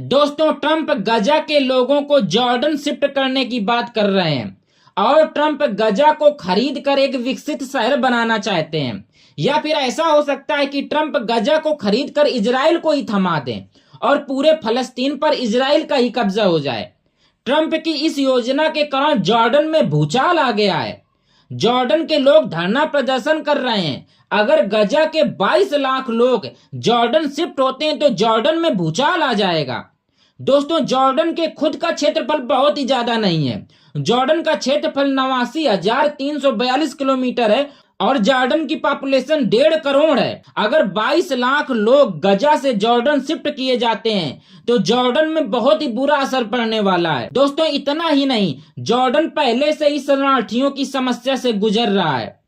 दोस्तों, ट्रंप गजा के लोगों को जॉर्डन शिफ्ट करने की बात कर रहे हैं और ट्रंप गजा को खरीद कर एक विकसित शहर बनाना चाहते हैं। या फिर ऐसा हो सकता है कि ट्रंप गजा को खरीद कर इजराइल को ही थमा दें और पूरे फलस्तीन पर इजराइल का ही कब्जा हो जाए। ट्रंप की इस योजना के कारण जॉर्डन में भूचाल आ गया है। जॉर्डन के लोग धरना प्रदर्शन कर रहे हैं। अगर गजा के 22 लाख लोग जॉर्डन शिफ्ट होते हैं तो जॉर्डन में भूचाल आ जाएगा। दोस्तों, जॉर्डन के खुद का क्षेत्रफल बहुत ही ज्यादा नहीं है। जॉर्डन का क्षेत्रफल 89,342 किलोमीटर है और जॉर्डन की पॉपुलेशन 1.5 करोड़ है। अगर 22 लाख लोग गजा से जॉर्डन शिफ्ट किए जाते हैं तो जॉर्डन में बहुत ही बुरा असर पड़ने वाला है। दोस्तों, इतना ही नहीं, जॉर्डन पहले से ही शरणार्थियों की समस्या से गुजर रहा है।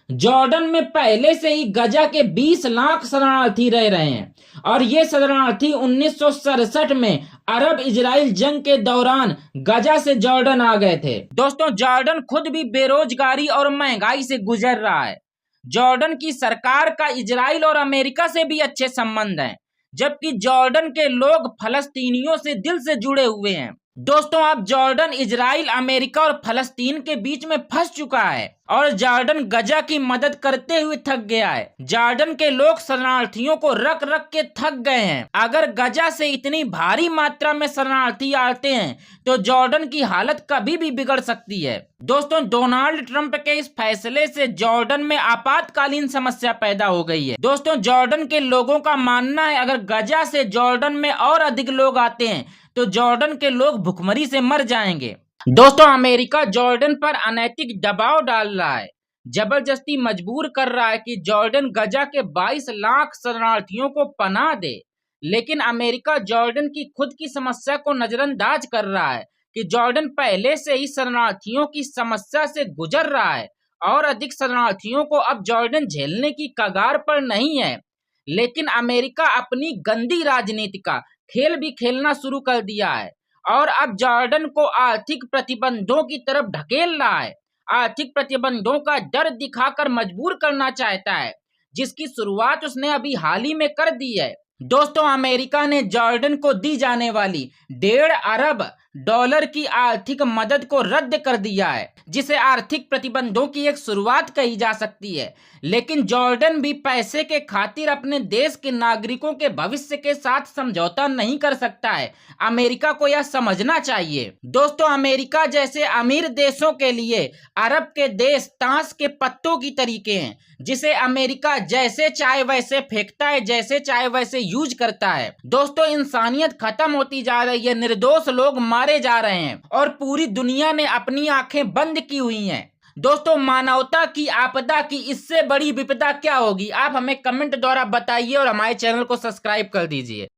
जॉर्डन में पहले से ही गजा के 20 लाख शरणार्थी रह रहे हैं और ये शरणार्थी 1967 में अरब इजराइल जंग के दौरान गजा से जॉर्डन आ गए थे। दोस्तों, जॉर्डन खुद भी बेरोजगारी और महंगाई से गुजर रहा है। जॉर्डन की सरकार का इजराइल और अमेरिका से भी अच्छे संबंध हैं, जबकि जॉर्डन के लोग फलस्तीनियों से दिल से जुड़े हुए हैं। दोस्तों, अब जॉर्डन इजराइल, अमेरिका और फलस्तीन के बीच में फंस चुका है और जॉर्डन गजा की मदद करते हुए थक गया है। जॉर्डन के लोग शरणार्थियों को रख रख के थक गए हैं। अगर गजा से इतनी भारी मात्रा में शरणार्थी आते हैं तो जॉर्डन की हालत कभी भी बिगड़ सकती है। दोस्तों, डोनाल्ड ट्रंप के इस फैसले से जॉर्डन में आपातकालीन समस्या पैदा हो गई है। दोस्तों, जॉर्डन के लोगों का मानना है अगर गजा से जॉर्डन में और अधिक लोग आते हैं तो जॉर्डन के लोग भुखमरी से मर जाएंगे। दोस्तों, अमेरिका जॉर्डन पर अनैतिक दबाव डाल रहा है, जबरदस्ती मजबूर कर रहा है कि जॉर्डन गजा के 22 लाख शरणार्थियों को पनाह दे। लेकिन अमेरिका जॉर्डन की खुद की समस्या को नजरअंदाज कर रहा है कि जॉर्डन पहले से ही शरणार्थियों की समस्या से गुजर रहा है और अधिक शरणार्थियों को अब जॉर्डन झेलने की कगार पर नहीं है। लेकिन अमेरिका अपनी गंदी राजनीति का खेल भी खेलना शुरू कर दिया है और अब जॉर्डन को आर्थिक प्रतिबंधों की तरफ ढकेल रहा है। आर्थिक प्रतिबंधों का डर दिखाकर मजबूर करना चाहता है, जिसकी शुरुआत उसने अभी हाल ही में कर दी है। दोस्तों, अमेरिका ने जॉर्डन को दी जाने वाली 1.5 अरब डॉलर की आर्थिक मदद को रद्द कर दिया है, जिसे आर्थिक प्रतिबंधों की एक शुरुआत कही जा सकती है। लेकिन जॉर्डन भी पैसे के खातिर अपने देश के नागरिकों के भविष्य के साथ समझौता नहीं कर सकता है। अमेरिका को यह समझना चाहिए। दोस्तों, अमेरिका जैसे अमीर देशों के लिए अरब के देश ताश के पत्तों की तरीके हैं, जिसे अमेरिका जैसे चाहे वैसे फेंकता है, जैसे चाहे वैसे यूज करता है। दोस्तों, इंसानियत खत्म होती जा रही है, निर्दोष लोग मारे जा रहे हैं और पूरी दुनिया ने अपनी आंखें बंद की हुई हैं। दोस्तों, मानवता की आपदा की इससे बड़ी विपदा क्या होगी? आप हमें कमेंट द्वारा बताइए और हमारे चैनल को सब्सक्राइब कर दीजिए।